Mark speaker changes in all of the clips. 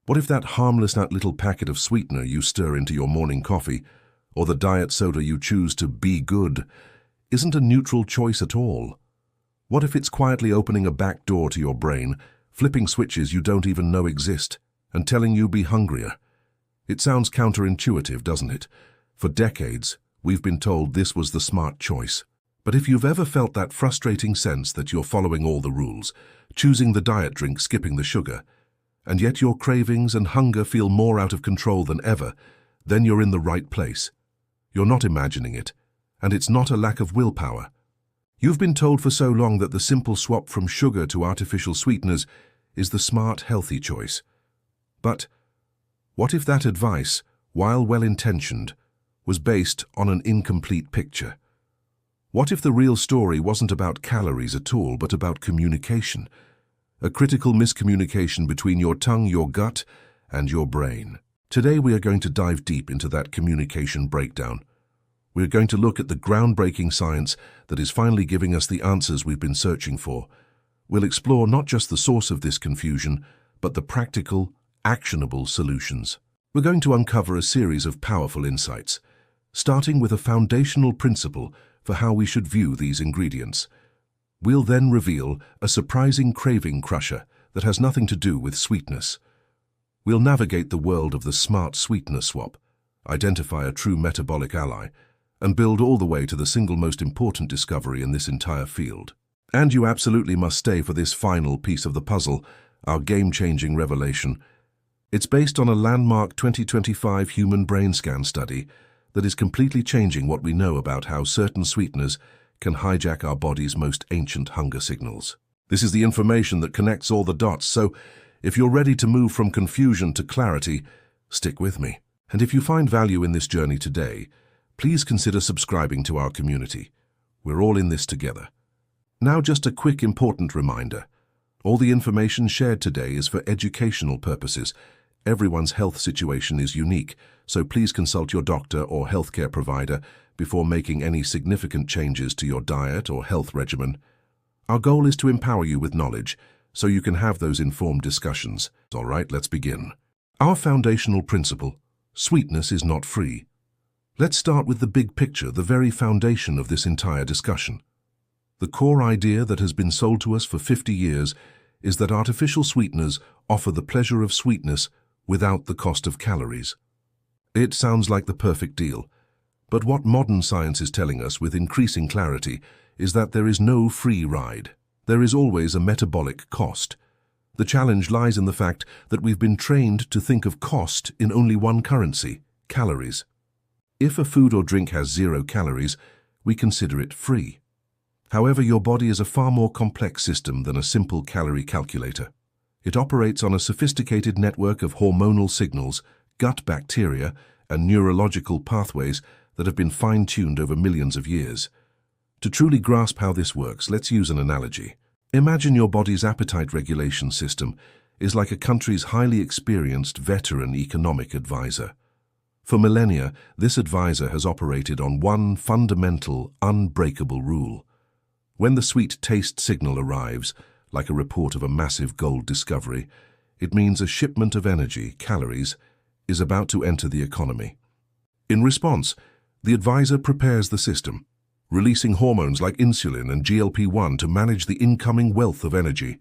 Speaker 1: What if that harmless little packet of sweetener you stir into your morning coffee, or the diet soda you choose to be good, isn't a neutral choice at all? What if it's quietly opening a back door to your brain, flipping switches you don't even know exist, and telling you be hungrier? It sounds counterintuitive, doesn't it? For decades, we've been told this was the smart choice. But if you've ever felt that frustrating sense that you're following all the rules, choosing the diet drink, skipping the sugar, and yet your cravings and hunger feel more out of control than ever, then you're in the right place. You're not imagining it, and it's not a lack of willpower. You've been told for so long that the simple swap from sugar to artificial sweeteners is the smart, healthy choice. But what if that advice, while well-intentioned, was based on an incomplete picture? What if the real story wasn't about calories at all, but about communication? A critical miscommunication between your tongue, your gut, and your brain. Today we are going to dive deep into that communication breakdown. We're going to look at the groundbreaking science that is finally giving us the answers we've been searching for. We'll explore not just the source of this confusion, but the practical, actionable solutions. We're going to uncover a series of powerful insights, starting with a foundational principle for how we should view these ingredients. We'll then reveal a surprising craving-crusher that has nothing to do with sweetness. We'll navigate the world of the smart sweetener swap, identify a true metabolic ally, and build all the way to the single most important discovery in this entire field. And you absolutely must stay for this final piece of the puzzle, our game-changing revelation. It's based on a landmark 2025 human brain scan study that is completely changing what we know about how certain sweeteners can hijack our body's most ancient hunger signals. This is the information that connects all the dots, so if you're ready to move from confusion to clarity, stick with me. And if you find value in this journey today, please consider subscribing to our community. We're all in this together. Now, just a quick important reminder. All the information shared today is for educational purposes. Everyone's health situation is unique, so please consult your doctor or healthcare provider before making any significant changes to your diet or health regimen. Our goal is to empower you with knowledge, so you can have those informed discussions. All right, let's begin. Our foundational principle: sweetness is not free. Let's start with the big picture, the very foundation of this entire discussion. The core idea that has been sold to us for 50 years is that artificial sweeteners offer the pleasure of sweetness without the cost of calories. It sounds like the perfect deal, but what modern science is telling us with increasing clarity is that there is no free ride. There is always a metabolic cost. The challenge lies in the fact that we've been trained to think of cost in only one currency: calories. If a food or drink has 0 calories, we consider it free. However, your body is a far more complex system than a simple calorie calculator. It operates on a sophisticated network of hormonal signals, gut bacteria, and neurological pathways that have been fine-tuned over millions of years. To truly grasp how this works, let's use an analogy. Imagine your body's appetite regulation system is like a country's highly experienced veteran economic advisor. For millennia, this advisor has operated on one fundamental, unbreakable rule. When the sweet taste signal arrives, like a report of a massive gold discovery, it means a shipment of energy, calories, is about to enter the economy. In response, the advisor prepares the system, releasing hormones like insulin and GLP-1 to manage the incoming wealth of energy.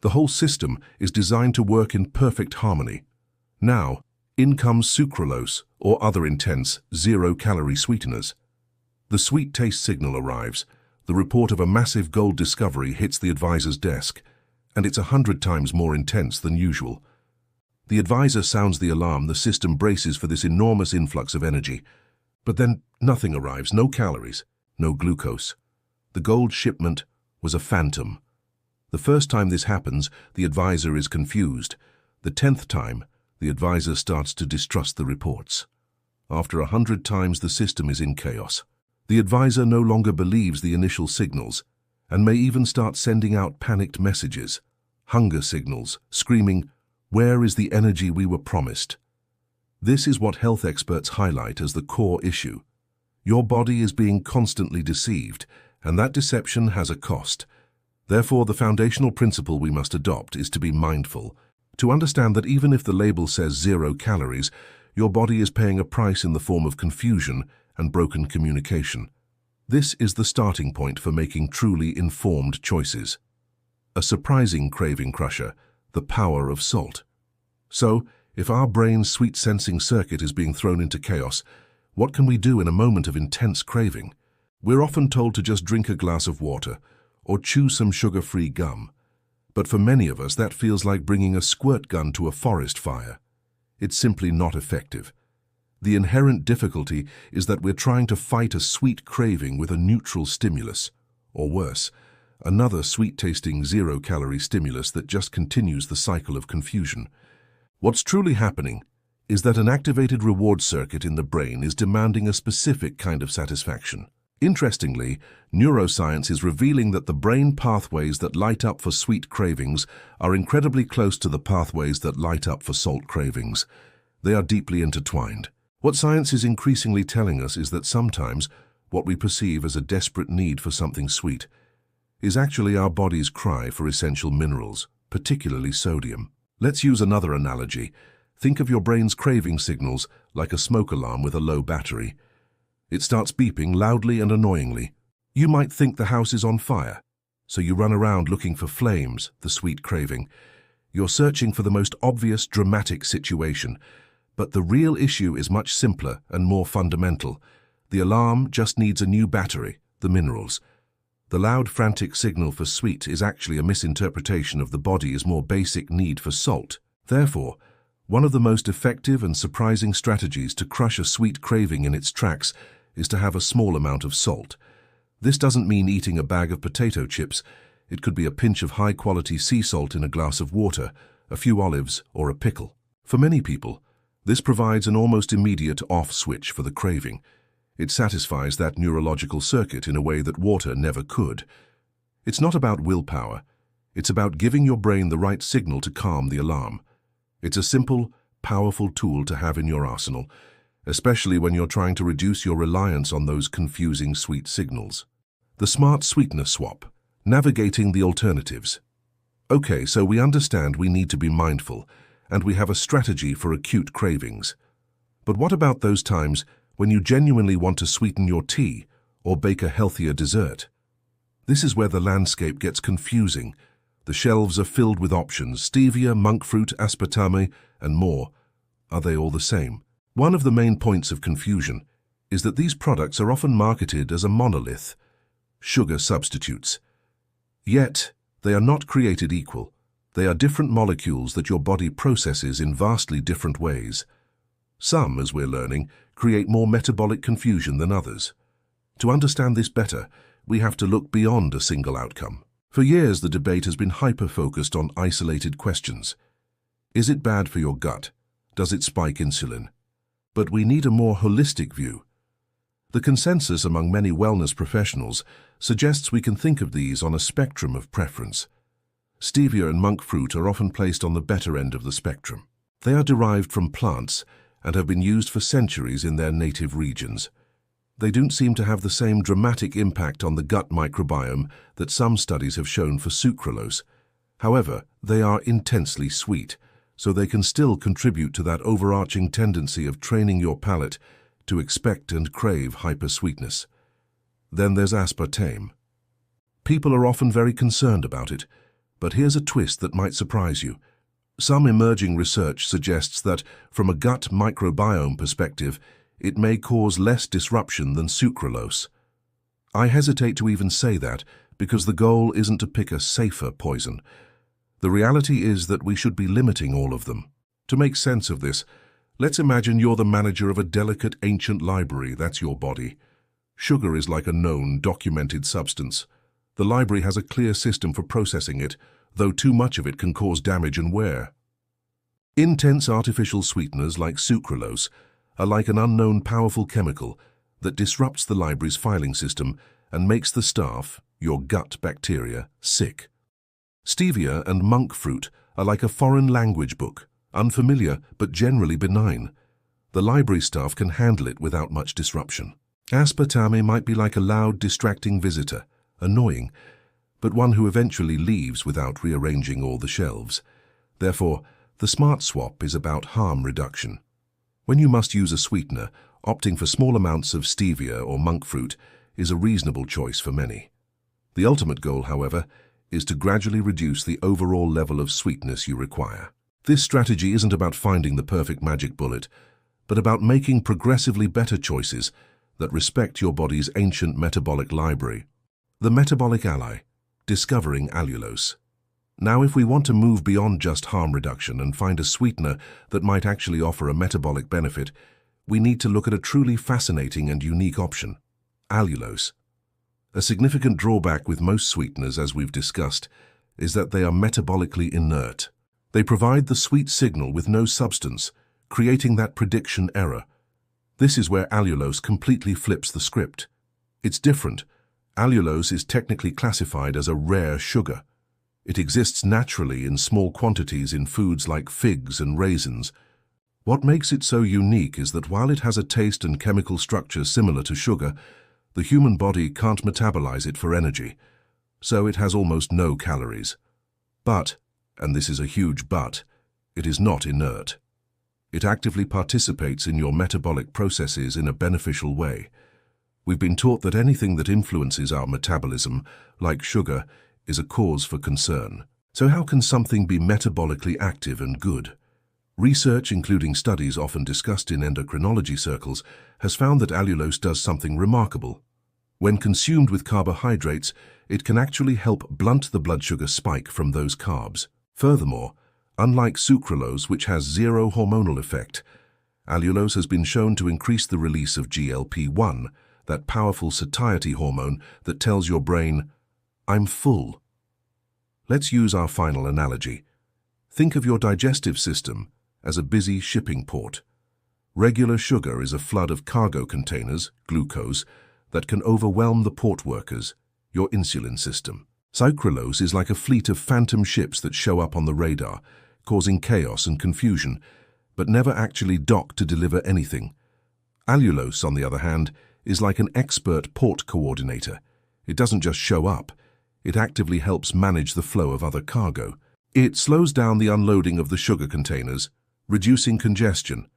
Speaker 1: The whole system is designed to work in perfect harmony. Now, in comes sucralose or other intense, zero-calorie sweeteners. The sweet taste signal arrives. The report of a massive gold discovery hits the advisor's desk, and it's 100 times more intense than usual. The advisor sounds the alarm. The system braces for this enormous influx of energy. But then nothing arrives, no calories, no glucose. The gold shipment was a phantom. The first time this happens, the advisor is confused. The 10th time, the advisor starts to distrust the reports. After 100 times, the system is in chaos. The advisor no longer believes the initial signals and may even start sending out panicked messages, hunger signals, screaming, "Where is the energy we were promised?" This is what health experts highlight as the core issue. Your body is being constantly deceived, and that deception has a cost. Therefore, the foundational principle we must adopt is to be mindful, To understand that even if the label says 0 calories, your body is paying a price in the form of confusion and broken communication. This is the starting point for making truly informed choices. A surprising craving crusher, the power of salt. So, if our brain's sweet-sensing circuit is being thrown into chaos, what can we do in a moment of intense craving? We're often told to just drink a glass of water or chew some sugar-free gum. But for many of us, that feels like bringing a squirt gun to a forest fire. It's simply not effective. The inherent difficulty is that we're trying to fight a sweet craving with a neutral stimulus, or worse, another sweet-tasting zero-calorie stimulus that just continues the cycle of confusion. What's truly happening is that an activated reward circuit in the brain is demanding a specific kind of satisfaction. Interestingly, neuroscience is revealing that the brain pathways that light up for sweet cravings are incredibly close to the pathways that light up for salt cravings. They are deeply intertwined. What science is increasingly telling us is that sometimes what we perceive as a desperate need for something sweet is actually our body's cry for essential minerals, particularly sodium. Let's use another analogy. Think of your brain's craving signals like a smoke alarm with a low battery. It starts beeping loudly and annoyingly. You might think the house is on fire, so you run around looking for flames, the sweet craving. You're searching for the most obvious, dramatic situation. But the real issue is much simpler and more fundamental. The alarm just needs a new battery, the minerals. The loud, frantic signal for sweet is actually a misinterpretation of the body's more basic need for salt. Therefore, one of the most effective and surprising strategies to crush a sweet craving in its tracks is to have a small amount of salt. This doesn't mean eating a bag of potato chips. It could be a pinch of high-quality sea salt in a glass of water, a few olives, or a pickle. For many people, this provides an almost immediate off switch for the craving. It satisfies that neurological circuit in a way that water never could. It's not about willpower. It's about giving your brain the right signal to calm the alarm. It's a simple, powerful tool to have in your arsenal, especially when you're trying to reduce your reliance on those confusing sweet signals. The smart sweetener swap, navigating the alternatives. Okay, so we understand we need to be mindful, and we have a strategy for acute cravings. But what about those times when you genuinely want to sweeten your tea or bake a healthier dessert? This is where the landscape gets confusing. The shelves are filled with options: stevia, monk fruit, aspartame, and more. Are they all the same? One of the main points of confusion is that these products are often marketed as a monolith, sugar substitutes. Yet, they are not created equal. They are different molecules that your body processes in vastly different ways. Some, as we're learning, create more metabolic confusion than others. To understand this better, we have to look beyond a single outcome. For years, the debate has been hyper-focused on isolated questions. Is it bad for your gut? Does it spike insulin? But we need a more holistic view. The consensus among many wellness professionals suggests we can think of these on a spectrum of preference. Stevia and monk fruit are often placed on the better end of the spectrum. They are derived from plants and have been used for centuries in their native regions. They don't seem to have the same dramatic impact on the gut microbiome that some studies have shown for sucralose. However, they are intensely sweet, so they can still contribute to that overarching tendency of training your palate to expect and crave hypersweetness. Then there's aspartame. People are often very concerned about it, but here's a twist that might surprise you. Some emerging research suggests that, from a gut microbiome perspective, it may cause less disruption than sucralose. I hesitate to even say that because the goal isn't to pick a safer poison. The reality is that we should be limiting all of them. To make sense of this, let's imagine you're the manager of a delicate ancient library. That's your body. Sugar is like a known, documented substance. The library has a clear system for processing it, though too much of it can cause damage and wear. Intense artificial sweeteners like sucralose are like an unknown powerful chemical that disrupts the library's filing system and makes the staff, your gut bacteria, sick. Stevia and monk fruit are like a foreign language book, unfamiliar but generally benign. The library staff can handle it without much disruption. Aspartame might be like a loud, distracting visitor, annoying, but one who eventually leaves without rearranging all the shelves. Therefore, The smart swap is about harm reduction. When you must use a sweetener, opting for small amounts of stevia or monk fruit is a reasonable choice for many. The ultimate goal, however, is to gradually reduce the overall level of sweetness you require. This strategy isn't about finding the perfect magic bullet, but about making progressively better choices that respect your body's ancient metabolic library. The metabolic ally, discovering allulose. Now, if we want to move beyond just harm reduction and find a sweetener that might actually offer a metabolic benefit, we need to look at a truly fascinating and unique option: allulose. A significant drawback with most sweeteners, as we've discussed, is that they are metabolically inert. They provide the sweet signal with no substance, creating that prediction error. This is where allulose completely flips the script. It's different. Allulose is technically classified as a rare sugar. It exists naturally in small quantities in foods like figs and raisins. What makes it so unique is that while it has a taste and chemical structure similar to sugar, the human body can't metabolize it for energy, so it has almost no calories. But, and this is a huge but, it is not inert. It actively participates in your metabolic processes in a beneficial way. We've been taught that anything that influences our metabolism, like sugar, is a cause for concern. So how can something be metabolically active and good? Research, including studies often discussed in endocrinology circles, has found that allulose does something remarkable. When consumed with carbohydrates, it can actually help blunt the blood sugar spike from those carbs. Furthermore, unlike sucralose, which has zero hormonal effect, allulose has been shown to increase the release of GLP-1, that powerful satiety hormone that tells your brain, "I'm full." Let's use our final analogy. Think of your digestive system as a busy shipping port. Regular sugar is a flood of cargo containers, glucose, that can overwhelm the port workers, your insulin system. Sucralose is like a fleet of phantom ships that show up on the radar, causing chaos and confusion, but never actually dock to deliver anything. Allulose, on the other hand, is like an expert port coordinator. It doesn't just show up. It actively helps manage the flow of other cargo. It slows down the unloading of the sugar containers, reducing congestion,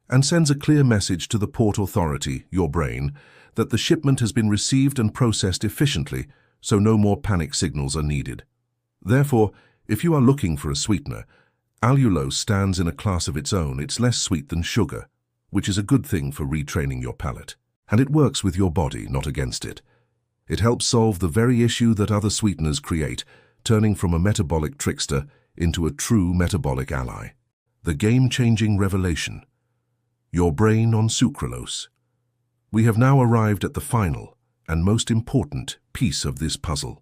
Speaker 1: and sends a clear message to the port authority, your brain, that the shipment has been received and processed efficiently, so no more panic signals are needed. Therefore, if you are looking for a sweetener, allulose stands in a class of its own. It's less sweet than sugar, which is a good thing for retraining your palate. And it works with your body, not against it. It helps solve the very issue that other sweeteners create, turning from a metabolic trickster into a true metabolic ally. The game-changing revelation: your brain on sucralose. We have now arrived at the final and most important piece of this puzzle.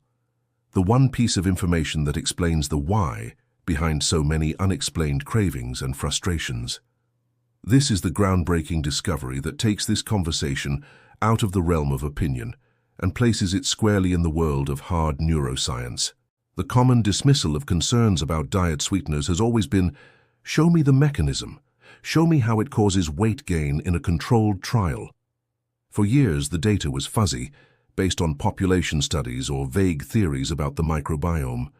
Speaker 1: The one piece of information that explains the why behind so many unexplained cravings and frustrations. This is the groundbreaking discovery that takes this conversation out of the realm of opinion and places it squarely in the world of hard neuroscience. The common dismissal of concerns about diet sweeteners has always been, show me the mechanism, show me how it causes weight gain in a controlled trial. For years, the data was fuzzy, based on population studies or vague theories about the microbiome.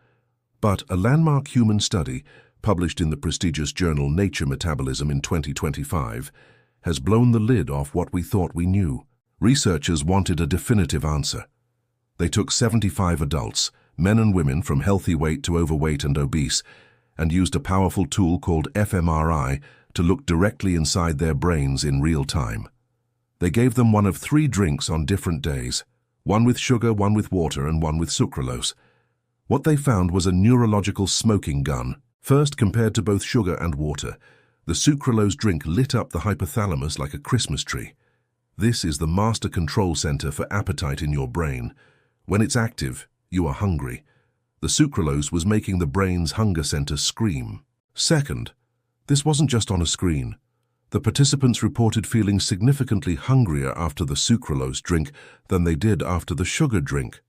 Speaker 1: But a landmark human study, published in the prestigious journal Nature Metabolism in 2025, has blown the lid off what we thought we knew. Researchers wanted a definitive answer. They took 75 adults, men and women from healthy weight to overweight and obese, and used a powerful tool called fMRI to look directly inside their brains in real time. They gave them one of 3 drinks on different days, one with sugar, one with water, and one with sucralose. What they found was a neurological smoking gun. First, compared to both sugar and water, the sucralose drink lit up the hypothalamus like a Christmas tree. This is the master control center for appetite in your brain. When it's active, you are hungry. The sucralose was making the brain's hunger center scream. Second, this wasn't just on a screen. The participants reported feeling significantly hungrier after the sucralose drink than they did after the sugar drink.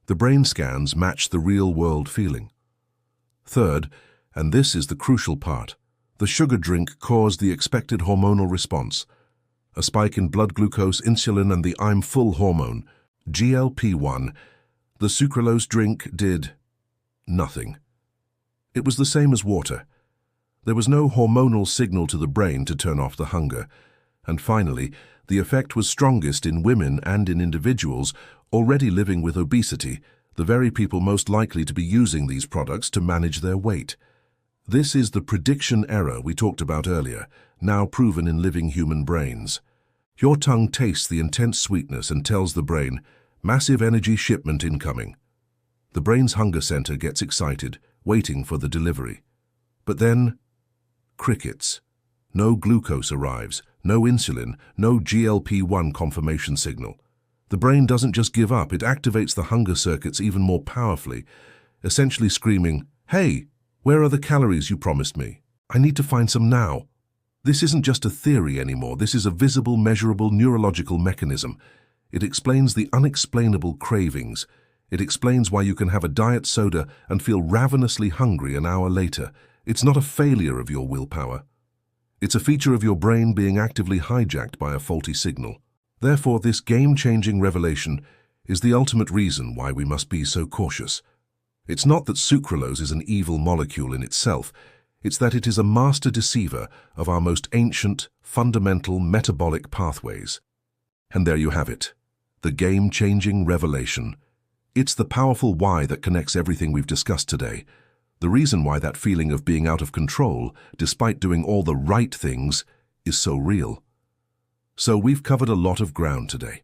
Speaker 1: The brain scans matched the real-world feeling. Third, and this is the crucial part, the sugar drink caused the expected hormonal response. A spike in blood glucose, insulin, and the I'm full hormone, GLP-1. The sucralose drink did nothing. It was the same as water. There was no hormonal signal to the brain to turn off the hunger. And finally, the effect was strongest in women and in individuals already living with obesity, the very people most likely to be using these products to manage their weight. This is the prediction error we talked about earlier, now proven in living human brains. Your tongue tastes the intense sweetness and tells the brain, massive energy shipment incoming. The brain's hunger center gets excited, waiting for the delivery. But then, crickets. No glucose arrives, no insulin, no GLP-1 confirmation signal. The brain doesn't just give up, it activates the hunger circuits even more powerfully, essentially screaming, "Hey, where are the calories you promised me? I need to find some now." This isn't just a theory anymore, this is a visible, measurable neurological mechanism. It explains the unexplainable cravings. It explains why you can have a diet soda and feel ravenously hungry an hour later. It's not a failure of your willpower. It's a feature of your brain being actively hijacked by a faulty signal. Therefore, this game-changing revelation is the ultimate reason why we must be so cautious. It's not that sucralose is an evil molecule in itself, it's that it is a master deceiver of our most ancient, fundamental metabolic pathways. And there you have it, the game-changing revelation. It's the powerful why that connects everything we've discussed today. The reason why that feeling of being out of control, despite doing all the right things, is so real. So we've covered a lot of ground today.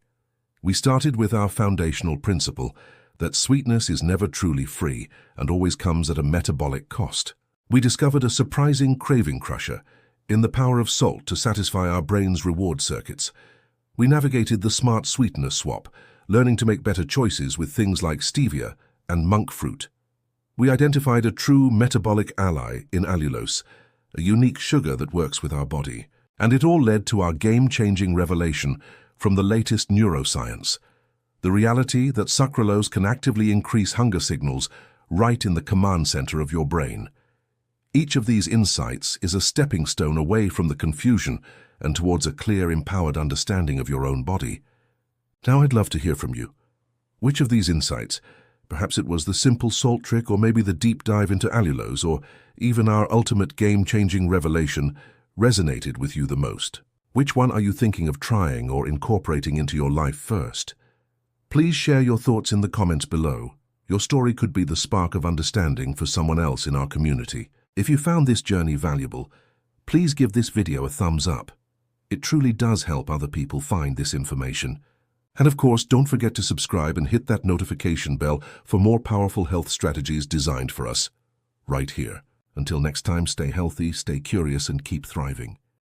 Speaker 1: We started with our foundational principle that sweetness is never truly free and always comes at a metabolic cost. We discovered a surprising craving-crusher in the power of salt to satisfy our brain's reward circuits. We navigated the smart sweetener swap, learning to make better choices with things like stevia and monk fruit. We identified a true metabolic ally in allulose, a unique sugar that works with our body. And it all led to our game-changing revelation from the latest neuroscience, the reality that sucralose can actively increase hunger signals right in the command center of your brain. Each of these insights is a stepping stone away from the confusion and towards a clear, empowered understanding of your own body. Now I'd love to hear from you. Which of these insights, perhaps it was the simple salt trick or maybe the deep dive into allulose or even our ultimate game-changing revelation, resonated with you the most? Which one are you thinking of trying or incorporating into your life first? Please share your thoughts in the comments below. Your story could be the spark of understanding for someone else in our community. If you found this journey valuable, please give this video a thumbs up. It truly does help other people find this information. And of course, don't forget to subscribe and hit that notification bell for more powerful health strategies designed for us, right here. Until next time, stay healthy, stay curious, and keep thriving.